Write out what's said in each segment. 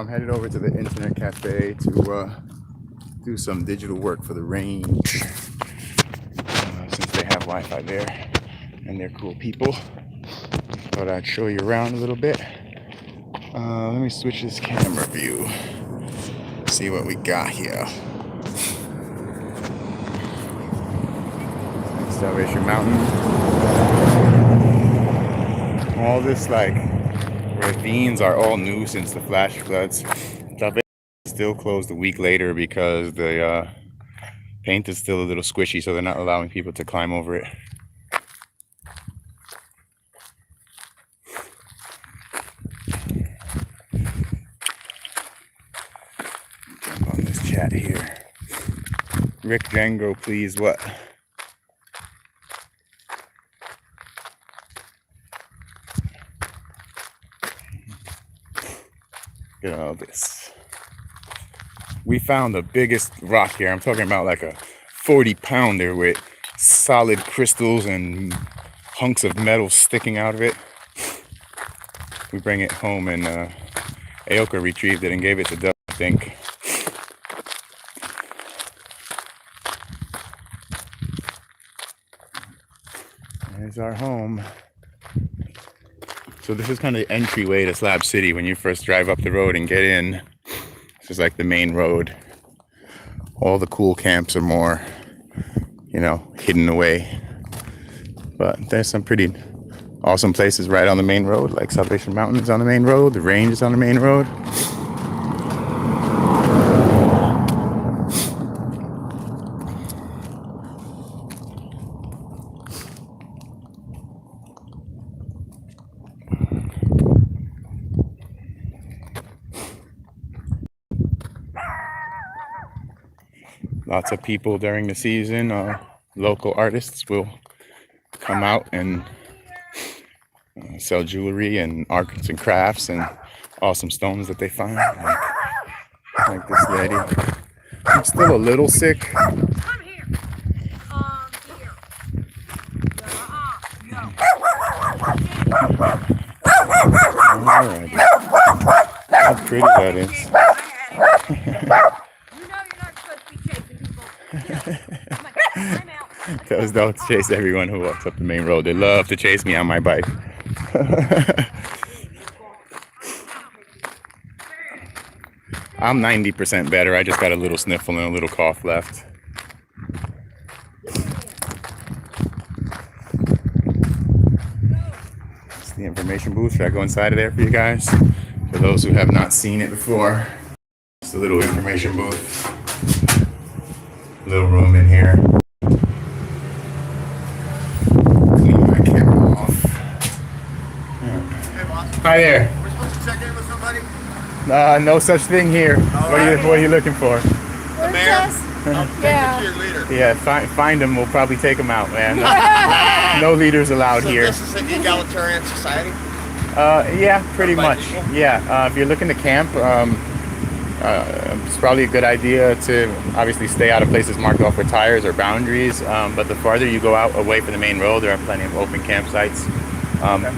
I'm headed over to the internet cafe to do some digital work for the range. Since they have Wi-Fi there and they're cool people, thought I'd show you around a little bit. Let me switch this camera view. See what we got here. Salvation Mountain. All this like ravines are all new since the flash floods. Salvation is still closed a week later because the paint is still a little squishy, so they're not allowing people to climb over it. Jump on this chat here. Rick Django, please, what? Look at all this. We found the biggest rock here. I'm talking about like a 40-pounder with solid crystals and hunks of metal sticking out of it. We bring it home, and Aoka retrieved it and gave it to Doug, I think. There's our home. So this is kind of the entryway to Slab City when you first drive up the road and get in. This is like the main road. All the cool camps are more, you know, hidden away. But there's some pretty awesome places right on the main road, like Salvation Mountain is on the main road, the range is on the main road. Lots of people during the season, local artists will come out and sell jewelry and arts and crafts and awesome stones that they find. Like this lady. I'm still a little sick. Come here. Alright. How pretty that is. Those dogs chase everyone who walks up the main road. They love to chase me on my bike. I'm 90% better. I just got a little sniffle and a little cough left. It's the information booth. Should I go inside of there for you guys? For those who have not seen it before, it's a little information booth. Little room in here. Clean my camera off. Yeah. Hey, boss. Hi there. We're supposed to check in with somebody? No such thing here. What are you looking for? The mayor? Yeah. Your leader. Yeah, find him. We'll probably take him out, man. No leaders allowed So here. this is an egalitarian society? Yeah, pretty much. Everybody equal? Yeah, if you're looking to camp, it's probably a good idea to obviously stay out of places marked off with tires or boundaries. But the farther you go out away from the main road, there are plenty of open campsites.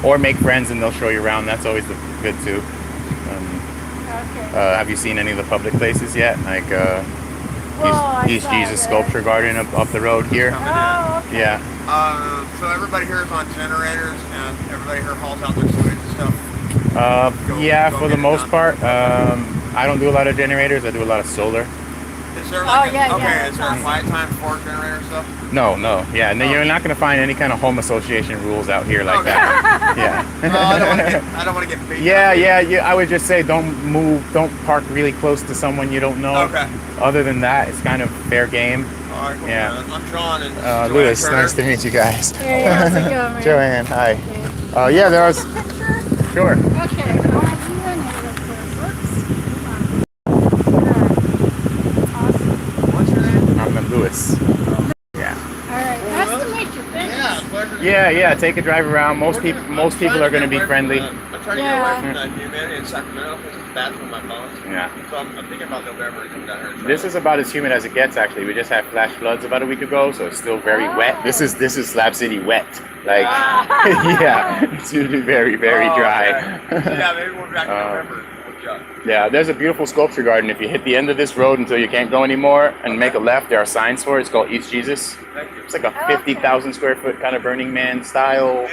Or make friends and they'll show you around. That's always good too. Have you seen any of the public places yet? Like East Jesus Sculpture Garden up the road here. Oh, okay. Yeah. So everybody here is on generators and everybody here hauls out their sewage and stuff? Yeah, go for get the it most done. part. I don't do a lot of generators. I do a lot of solar. Is there like yeah, okay, yeah, is there a quiet time for generator stuff? No. Yeah, no, you're not going to find any kind of home association rules out here like that. Yeah. I don't want to get beat. Yeah. I would just say don't park really close to someone you don't know. Okay. Other than that, it's kind of fair game. All right, cool, Yeah. man. I'm John and Louis, Turner. nice to meet you guys. Hey, how's it going, man? Joanne, hi. Yeah, there was. Picture? Sure. Okay. I'll have you in here real quick. Awesome. What's your name? I'm Louis. Yeah. All right. Nice to meet you. Thank Yeah, pleasure. Yeah. Take a drive around. Most people are going to be friendly. I'm trying to get away from the humidity in Sacramento because it's bad for my bones. Yeah. So I'm thinking about November to come down here. And try This it. is about as humid as it gets. Actually, we just had flash floods about a week ago, so it's still very wet. This is Slab City wet. Like, yeah, it's usually very Oh, dry. okay. So yeah, maybe we'll be back in November. Good job. Yeah, there's a beautiful sculpture garden. If you hit the end of this road until you can't go anymore and make a left, there are signs for it. It's called East Jesus. It's like a 50,000 square foot kind of Burning Man style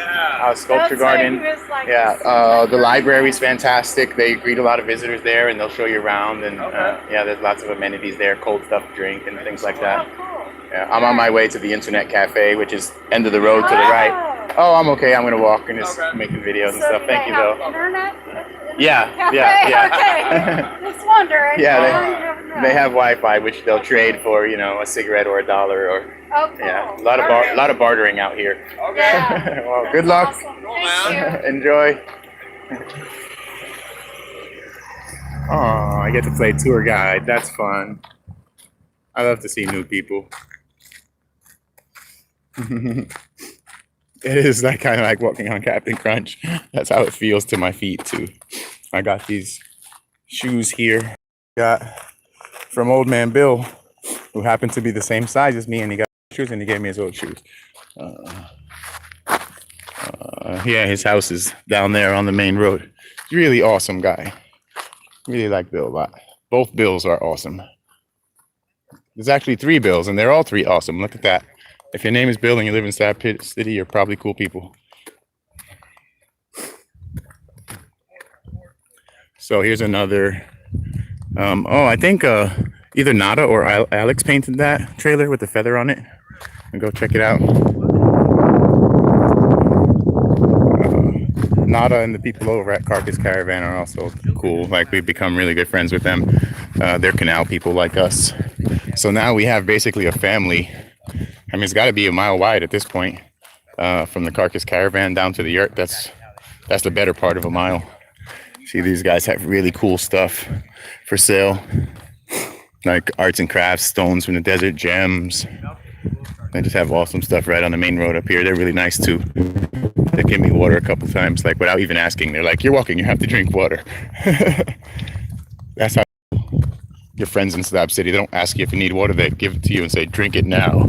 sculpture That's why garden. he was like, Yeah, this is like the Burning library is Man. fantastic. They greet a lot of visitors there, and they'll show you around. And yeah, there's lots of amenities there, cold stuff to drink and things like that. Oh, cool. Yeah, I'm on my way to the Internet Cafe, which is end of the road to the right. Oh, I'm okay. I'm gonna walk and just making videos and So stuff. do Thank they you, have though. internet? Yeah, Cafe? yeah. Okay. Just wondering. Yeah, they have Wi-Fi, which they'll trade for, you know, a cigarette or $1 or Oh, cool. yeah, a lot of bartering out here. Yeah. Well, good luck. Awesome. Thank you. Enjoy. Oh, I get to play tour guide. That's fun. I love to see new people. It is like kind of like walking on Captain Crunch. That's how it feels to my feet too. I got these shoes here. Got from Old Man Bill, who happened to be the same size as me, and he got shoes and he gave me his old shoes. Yeah, his house is down there on the main road. Really awesome guy. Really like Bill a lot. Both Bills are awesome. There's actually 3 Bills, and they're all 3 awesome. Look at that. If your name is Bill and you live in Slab City, you're probably cool people. So here's another. I think either Nada or Alex painted that trailer with the feather on it. And go check it out. Nada and the people over at Carcass Caravan are also cool. Like, we've become really good friends with them. They're canal people like us. So now we have basically a family. I mean, it's got to be a mile wide at this point. From the Carcass Caravan down to the yurt. That's the better part of a mile. See, these guys have really cool stuff for sale. Like arts and crafts, stones from the desert, gems. They just have awesome stuff right on the main road up here. They're really nice too. They give me water a couple times, like without even asking. They're like, "You're walking, you have to drink water." That's how your friends in Slab City, they don't ask you if you need water, they give it to you and say, "Drink it now."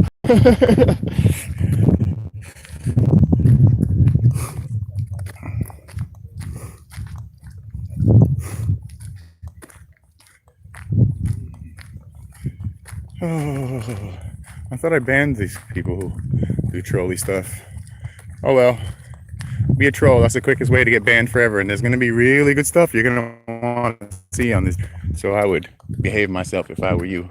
Oh, I thought I banned these people who do trolly stuff. Oh well, be a troll. That's the quickest way to get banned forever. And there's going to be really good stuff you're going to want to see on this. So I would behave myself if I were you.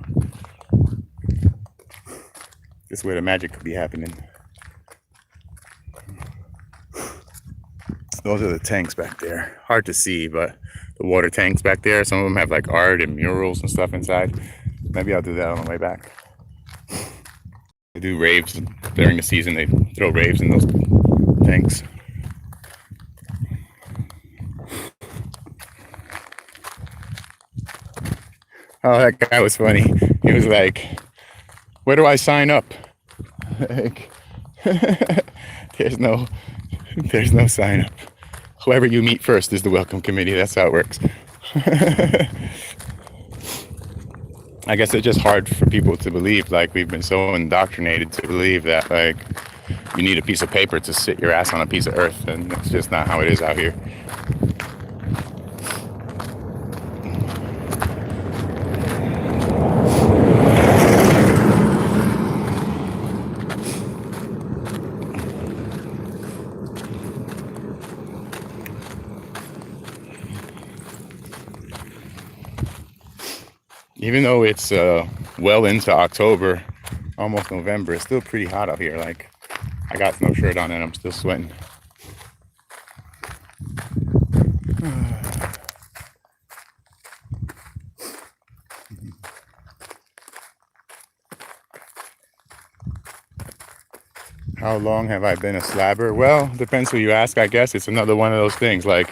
This is where the magic could be happening. Those are the tanks back there. Hard to see, but the water tanks back there, some of them have like art and murals and stuff inside. Maybe I'll do that on the way back. They do raves during the season. They throw raves in those tanks. Oh, that guy was funny. He was like, "Where do I sign up?" Like, there's no sign up. Whoever you meet first is the welcome committee. That's how it works. I guess it's just hard for people to believe. Like, we've been so indoctrinated to believe that like you need a piece of paper to sit your ass on a piece of earth, and that's just not how it is out here. Even though it's well into October, almost November, it's still pretty hot out here. Like, I got no shirt on and I'm still sweating. How long have I been a slabber? Well, depends who you ask, I guess. It's another one of those things. Like,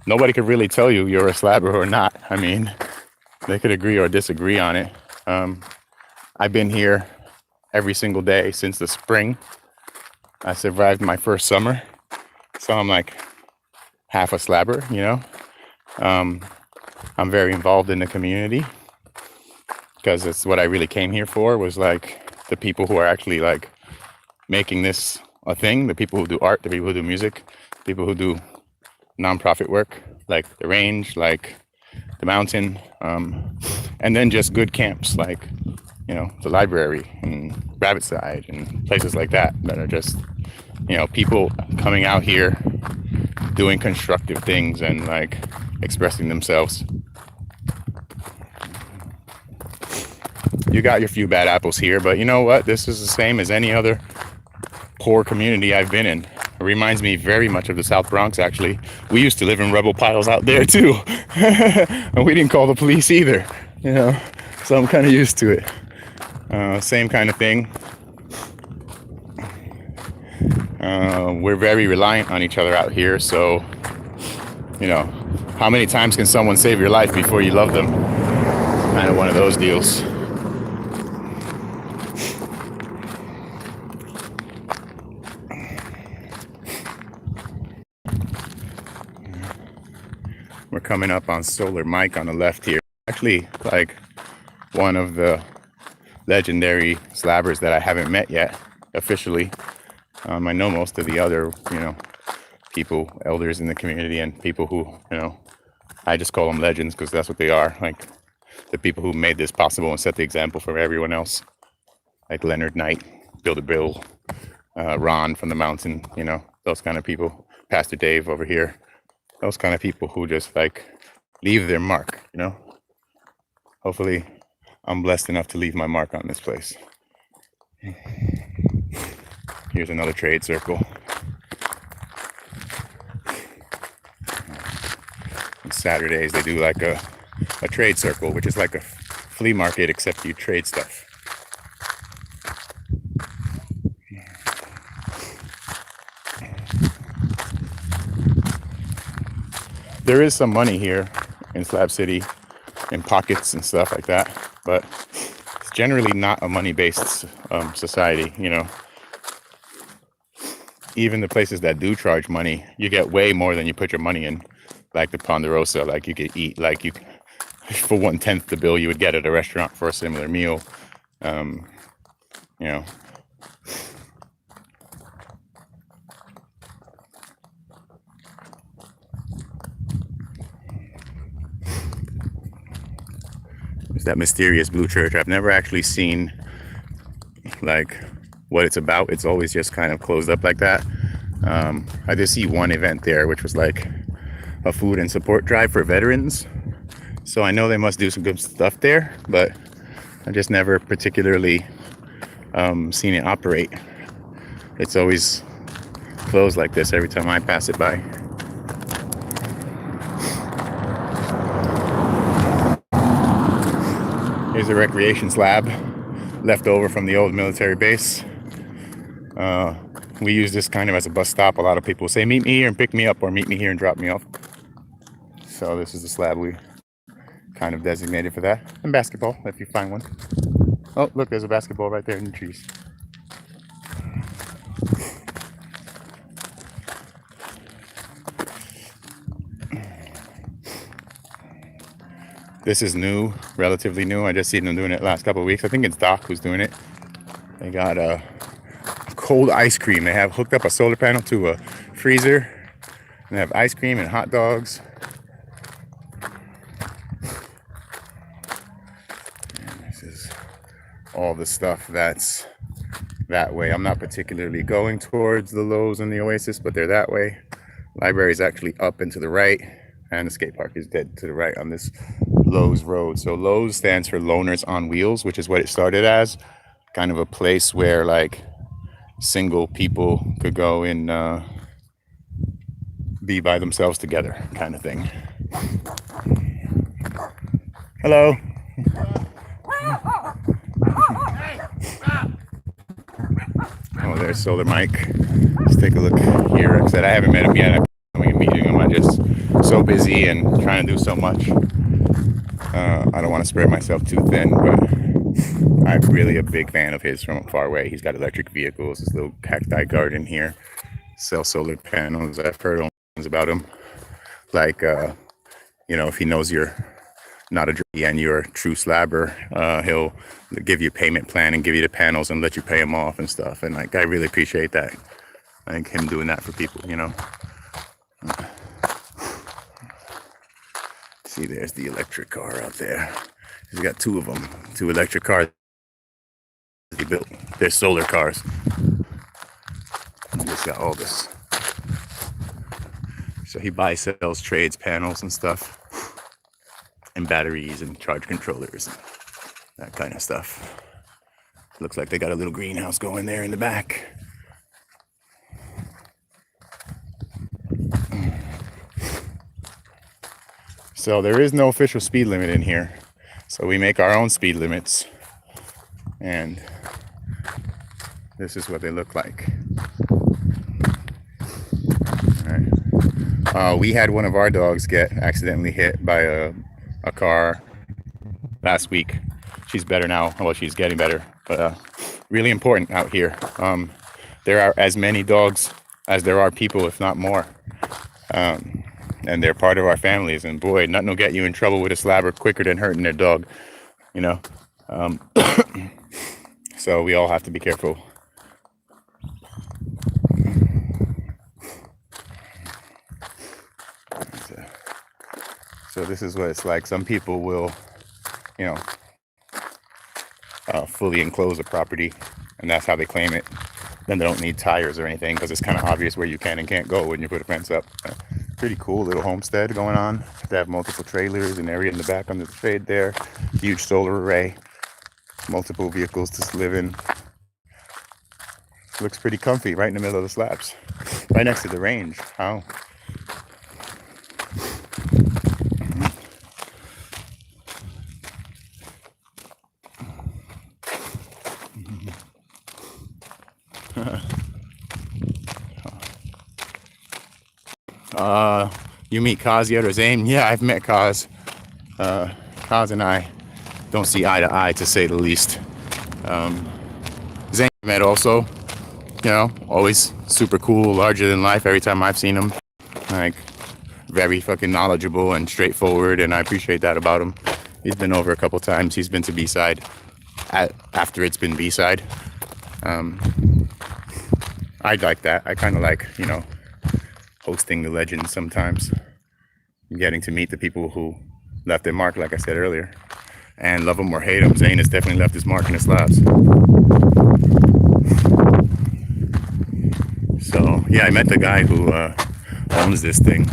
nobody could really tell you you're a slabber or not. I mean, they could agree or disagree on it. I've been here every single day since the spring. I survived my first summer, so I'm like half a slabber, you know. I'm very involved in the community because it's what I really came here for, was like the people who are actually like making this a thing, the people who do art, the people who do music, people who do nonprofit work, like The Range, like the mountain, and then just good camps like, you know, the library and Rabbit Side and places like that are just, you know, people coming out here doing constructive things and like expressing themselves. You got your few bad apples here, but you know what? This is the same as any other poor community I've been in. It reminds me very much of the South Bronx, actually. We used to live in rubble piles out there too. And we didn't call the police either, you know, so I'm kind of used to it. Same kind of thing. We're very reliant on each other out here, so, you know, how many times can someone save your life before you love them? Kind of one of those deals. We're coming up on Solar Mike on the left here. Actually, like one of the legendary slabbers that I haven't met yet officially. I know most of the other, you know, people, elders in the community, and people who, you know, I just call them legends because that's what they are. Like the people who made this possible and set the example for everyone else. Like Leonard Knight, Bill, Ron from the mountain, you know, those kind of people. Pastor Dave over here. Those kind of people who just like leave their mark, you know. Hopefully I'm blessed enough to leave my mark on this place. Here's another trade circle. On Saturdays they do like a trade circle, which is like a flea market except you trade stuff. There is some money here in Slab City, in pockets and stuff like that, but it's generally not a money-based society, you know. Even the places that do charge money, you get way more than you put your money in, like the Ponderosa. Like you could eat, like you, for 1/10 the bill you would get at a restaurant for a similar meal, you know. That mysterious blue church. I've never actually seen like what it's about. It's always just kind of closed up like that. I did see one event there, which was like a food and support drive for veterans. So I know they must do some good stuff there, but I just never particularly seen it operate. It's always closed like this every time I pass it by. Here's a recreation slab left over from the old military base. We use this kind of as a bus stop. A lot of people say, meet me here and pick me up, or meet me here and drop me off. So this is the slab we kind of designated for that. And basketball, if you find one. Oh, look, there's a basketball right there in the trees. This is new, relatively new. I just seen them doing it last couple of weeks. I think it's Doc who's doing it. They got a cold ice cream. They have hooked up a solar panel to a freezer. And they have ice cream and hot dogs. And this is all the stuff that's that way. I'm not particularly going towards the Lowe's and the Oasis, but they're that way. Library is actually up and to the right. And the skate park is dead to the right on this Lowe's Road. So Lowe's stands for Loners on Wheels, which is what it started as. Kind of a place where like single people could go and be by themselves together kind of thing. Hello. Oh, there's Solar Mike. Let's take a look here. Like I said, I haven't met him yet. I'm meeting him. I'm just so busy and trying to do so much. I don't want to spread myself too thin, but I'm really a big fan of his from far away. He's got electric vehicles, this little cacti garden here, sells solar panels. I've heard things about him. Like, you know, if he knows you're not a druggie and you're a true slabber, he'll give you a payment plan and give you the panels and let you pay them off and stuff. And like, I really appreciate that. Like him doing that for people, you know. See, there's the electric car out there. He's got two of them, two electric cars he built. They're solar cars. He's got all this. So he buys, sells, trades panels and stuff, and batteries and charge controllers and that kind of stuff. Looks like they got a little greenhouse going there in the back. So there is no official speed limit in here. So we make our own speed limits. And this is what they look like. All right. We had one of our dogs get accidentally hit by a car last week. She's better now. Well, she's getting better. But really important out here. There are as many dogs as there are people, if not more. And they're part of our families. And boy, nothing will get you in trouble with a slabber quicker than hurting their dog, you know. So we all have to be careful. So this is what it's like. Some people will, you know, fully enclose a property, and that's how they claim it. Then they don't need tires or anything because it's kind of obvious where you can and can't go when you put a fence up. Pretty cool little homestead going on. They have multiple trailers, an area in the back under the shade there, huge solar array, multiple vehicles to live in. Looks pretty comfy right in the middle of the slabs, right next to the range. Wow. You meet Kaz yet or Zane? Yeah, I've met Kaz. Kaz and I don't see eye to eye, to say the least. Zane met also, you know, always super cool, larger than life every time I've seen him. Like, very fucking knowledgeable and straightforward, and I appreciate that about him. He's been over a couple times. He's been to B-side after it's been B-side. I like that. I kind of like, you know, hosting the legends sometimes. Getting to meet the people who left their mark, like I said earlier. And love them or hate them, Zane has definitely left his mark in the slabs. So, yeah, I met the guy who owns this thing.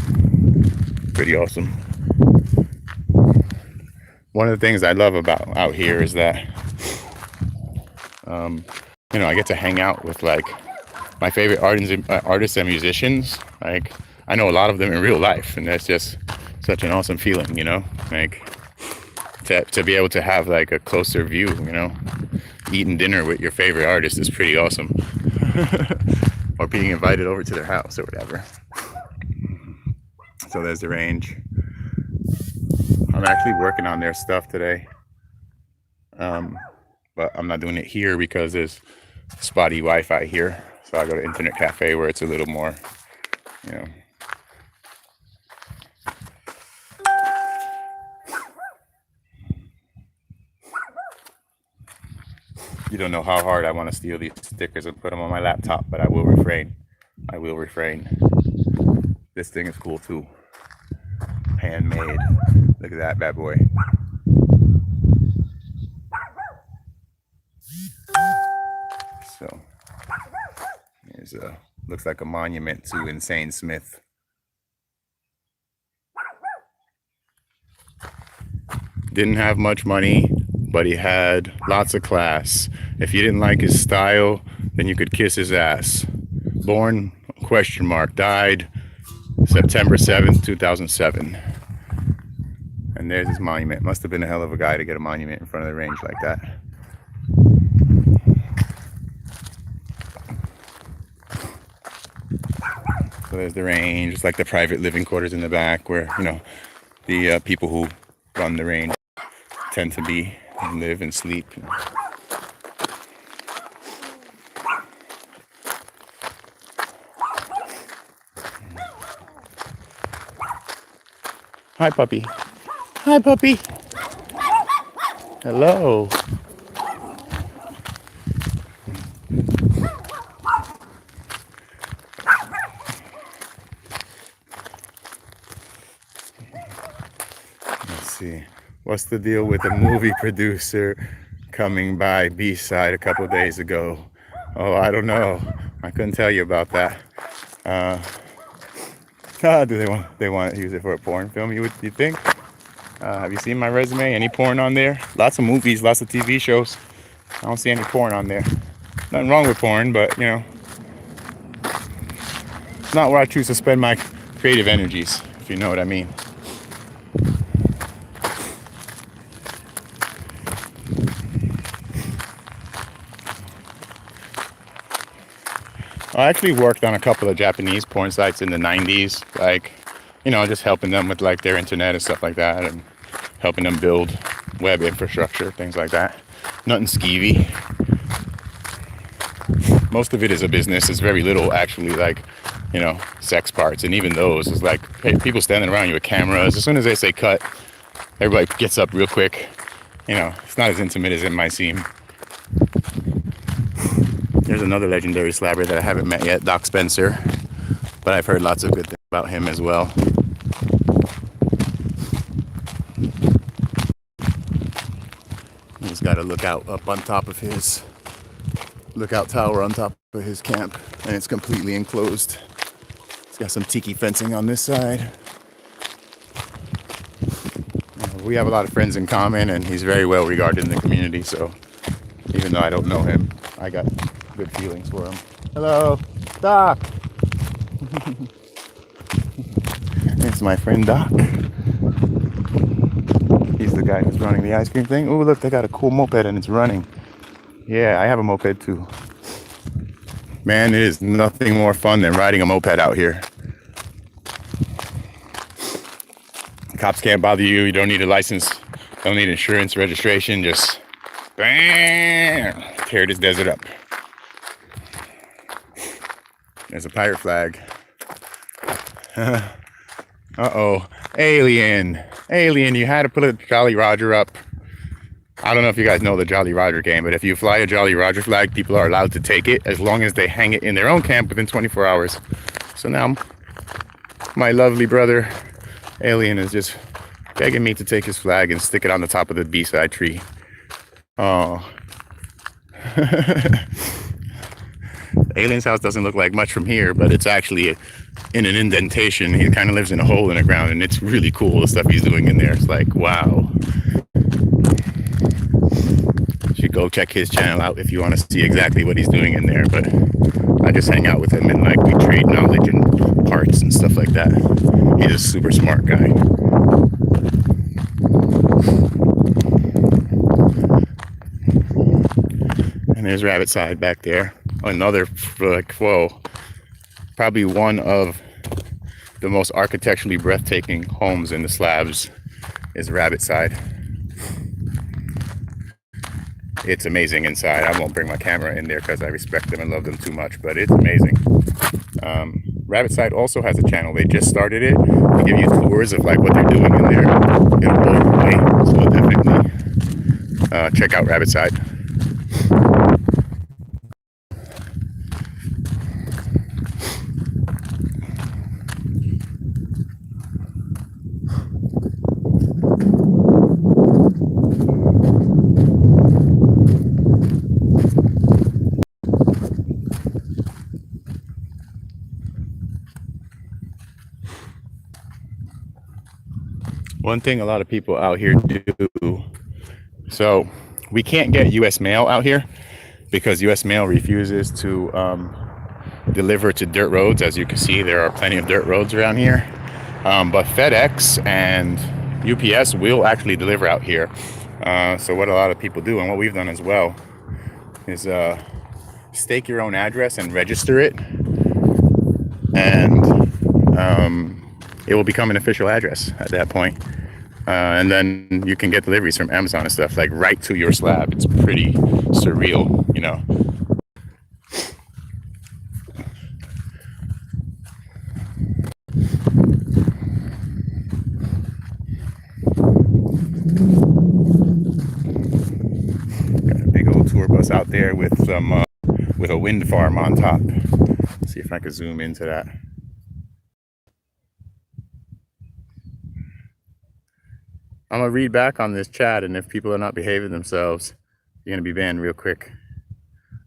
Pretty awesome. One of the things I love about out here is that, you know, I get to hang out with, like, my favorite artists and musicians. Like, I know a lot of them in real life, and that's just such an awesome feeling, you know? Like, to be able to have, like, a closer view, you know? Eating dinner with your favorite artist is pretty awesome. Or being invited over to their house or whatever. So there's the range. I'm actually working on their stuff today. But I'm not doing it here because there's spotty Wi-Fi here. So I go to internet cafe where it's a little more, you know. You don't know how hard I want to steal these stickers and put them on my laptop, but I will refrain. I will refrain. This thing is cool too. Handmade. Look at that bad boy. So here's a, looks like a monument to Insane Smith. Didn't have much money, but he had lots of class. If you didn't like his style, then you could kiss his ass. Born, ? Died September 7th, 2007. And there's his monument. Must have been a hell of a guy to get a monument in front of the range like that. So there's the range. It's like the private living quarters in the back where, you know, the people who run the range tend to be and live and sleep. You know. Hi, puppy. Hi, puppy. Hello. What's the deal with the movie producer coming by B-side a couple days ago? Oh, I don't know. I couldn't tell you about that. Do they want to use it for a porn film? You think? Have you seen my resume? Any porn on there? Lots of movies, lots of TV shows. I don't see any porn on there. Nothing wrong with porn, but you know, it's not where I choose to spend my creative energies, if you know what I mean. I actually worked on a couple of Japanese porn sites in the 90s, like, you know, just helping them with like their internet and stuff like that, and helping them build web infrastructure, things like that. Nothing skeevy. Most of it is a business. It's very little actually like, you know, sex parts, and even those is like, hey, people standing around you with cameras. As soon as they say cut, everybody gets up real quick. You know, it's not as intimate as it might seem. There's another legendary slabber that I haven't met yet, Doc Spencer, but I've heard lots of good things about him as well. He's got a lookout up on top of his lookout tower on top of his camp, and it's completely enclosed. It's got some tiki fencing on this side. We have a lot of friends in common, and he's very well regarded in the community, so even though I don't know him, I got good feelings for him. Hello, Doc. It's my friend Doc. He's the guy who's running the ice cream thing. Oh, look, they got a cool moped and it's running. Yeah, I have a moped too. Man, it is nothing more fun than riding a moped out here. Cops can't bother you. You don't need a license. Don't need insurance, registration. Just bam, tear this desert up. There's a pirate flag. Uh-oh. Alien. Alien, you had to put a Jolly Roger up. I don't know if you guys know the Jolly Roger game, but if you fly a Jolly Roger flag, people are allowed to take it as long as they hang it in their own camp within 24 hours. So now my lovely brother, Alien, is just begging me to take his flag and stick it on the top of the B-side tree. Oh. Alien's house doesn't look like much from here, but it's actually in an indentation. He kind of lives in a hole in the ground, and it's really cool, the stuff he's doing in there. It's like, wow. You should go check his channel out if you want to see exactly what he's doing in there. But I just hang out with him, and like we trade knowledge and parts and stuff like that. He's a super smart guy. And there's Rabbit Side back there. Another, like, whoa, probably one of the most architecturally breathtaking homes in the Slabs is Rabbit Side. It's amazing inside. I won't bring my camera in there because I respect them and love them too much, but it's amazing. Rabbit Side also has a channel. They just started it to give you tours of like what they're doing in there. It'll blow you away. So definitely check out Rabbit Side. One thing a lot of people out here do, so we can't get US mail out here because US mail refuses to deliver to dirt roads. As you can see, there are plenty of dirt roads around here, but FedEx and UPS will actually deliver out here. So what a lot of people do, and what we've done as well, is stake your own address and register it, and it will become an official address at that point. And then you can get deliveries from Amazon and stuff, like right to your slab. It's pretty surreal, you know. Got a big old tour bus out there with some with a wind farm on top. Let's see if I can zoom into that. I'm gonna read back on this chat, and if people are not behaving themselves, you're gonna be banned real quick.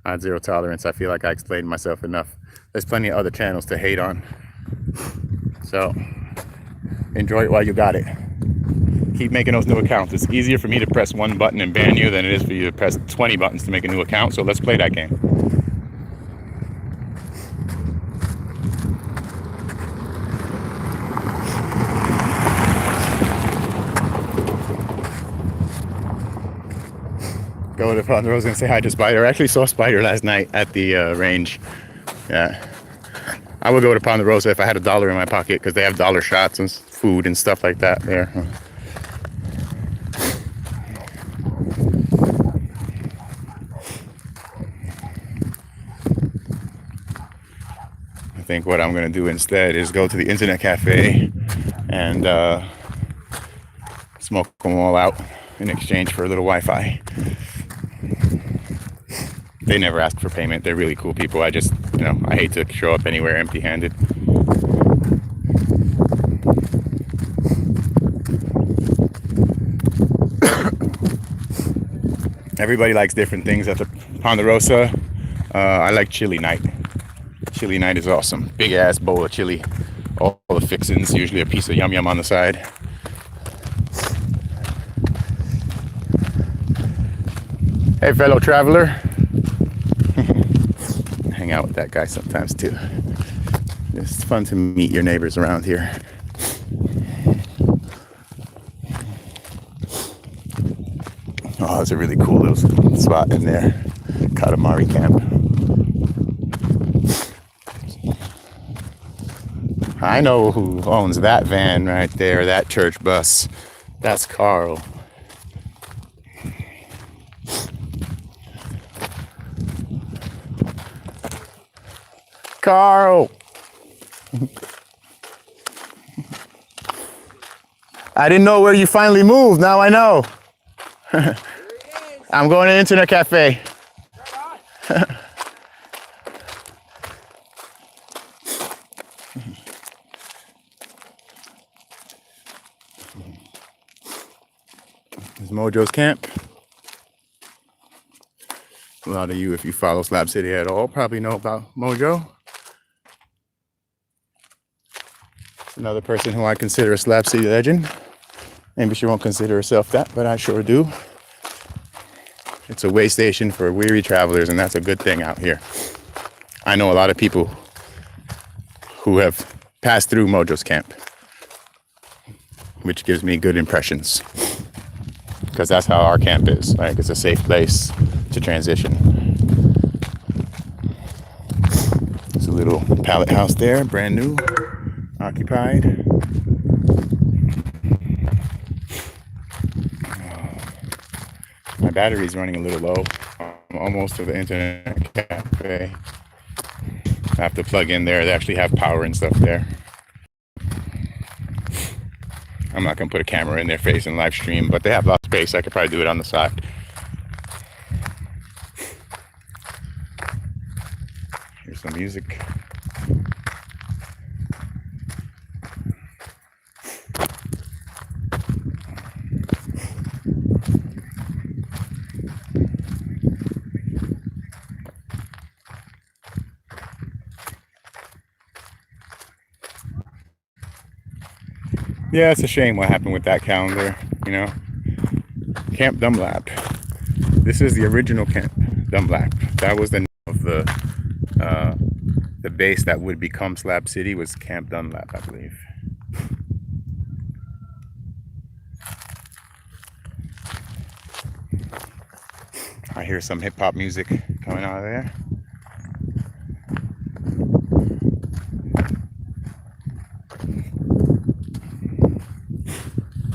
I had zero tolerance. I feel like I explained myself enough. There's plenty of other channels to hate on. So enjoy it while you got it. Keep making those new accounts. It's easier for me to press one button and ban you than it is for you to press 20 buttons to make a new account. So let's play that game. Go to Ponderosa Rose and say hi to Spider. I actually saw Spider last night at the range. Yeah. I would go to Ponderosa if I had $1 in my pocket because they have dollar shots and food and stuff like that there. I think what I'm going to do instead is go to the internet cafe and smoke them all out in exchange for a little Wi-Fi. They never ask for payment. They're really cool people. I just, I hate to show up anywhere empty-handed. Everybody likes different things at the Ponderosa. I like chili night. Chili night is awesome. Big ass bowl of chili. All the fixings, usually a piece of yum yum on the side. Hey, fellow traveler. Hang out with that guy sometimes too. It's fun to meet your neighbors around here. Oh, it's a really cool little spot in there. Katamari camp. I know who owns that van right there, that church bus. That's Carl. Carl! I didn't know where you finally moved. Now I know. I'm going to the internet cafe. This is Mojo's camp. A lot of you, if you follow Slab City at all, probably know about Mojo. Another person who I consider a Slab City legend. Maybe she won't consider herself that, but I sure do. It's a way station for weary travelers, and that's a good thing out here. I know a lot of people who have passed through Mojo's camp, which gives me good impressions. Because that's how our camp is. Like, it's a safe place to transition. There's a little pallet house there, brand new. Occupied. My battery's running a little low. I'm almost to the internet cafe. I have to plug in there. They actually have power and stuff there. I'm not gonna put a camera in their face and live stream, but they have lots of space. I could probably do it on the side. Here's some music. Yeah, it's a shame what happened with that calendar, Camp Dunlap. This is the original Camp Dunlap. That was the name of the base that would become Slab City was Camp Dunlap, I believe. I hear some hip hop music coming out of there.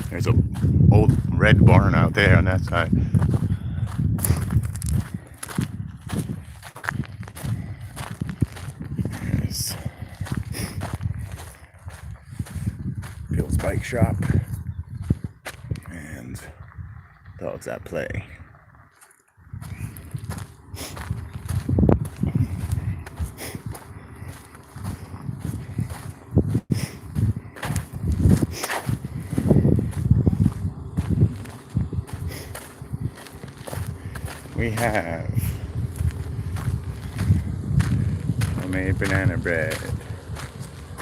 There's an old red barn out there on that side. There's Bill's bike shop and dogs at play. we have homemade banana bread,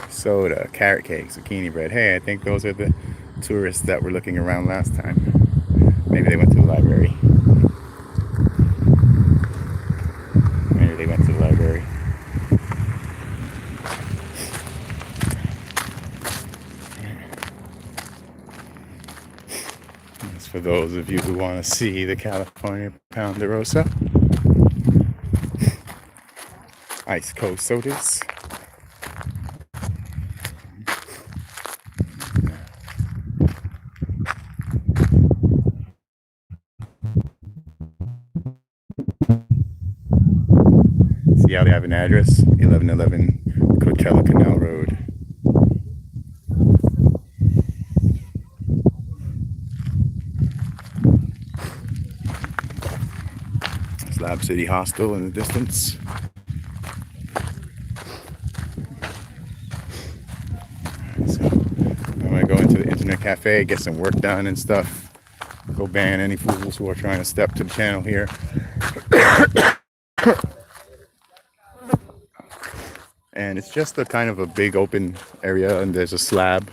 soda, carrot cake, zucchini bread. Hey, I think those are the tourists that were looking around last time. Maybe they went to the library. Maybe they went to the library. That's for those of you who want to see the California Ponderosa. Ice Coast sodas. See how they have an address? 1111 Coachella Canal Road. Slab City Hostel in the distance. So I'm gonna go into the internet cafe, get some work done and stuff. Go ban any fools who are trying to step to the channel here. And it's just a kind of a big open area, and there's a slab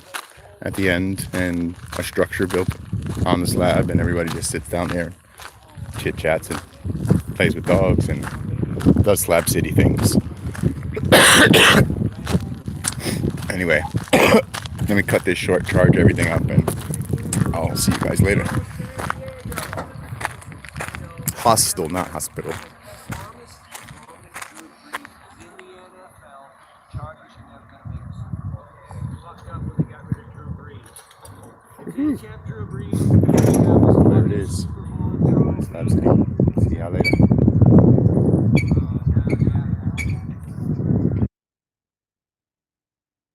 at the end and a structure built on the slab, and everybody just sits down there, chit chats and plays with dogs and does Slab City things. Anyway, let me cut this short, charge everything up, and I'll see you guys later. Hostel, not hospital. If you kept Drew Brees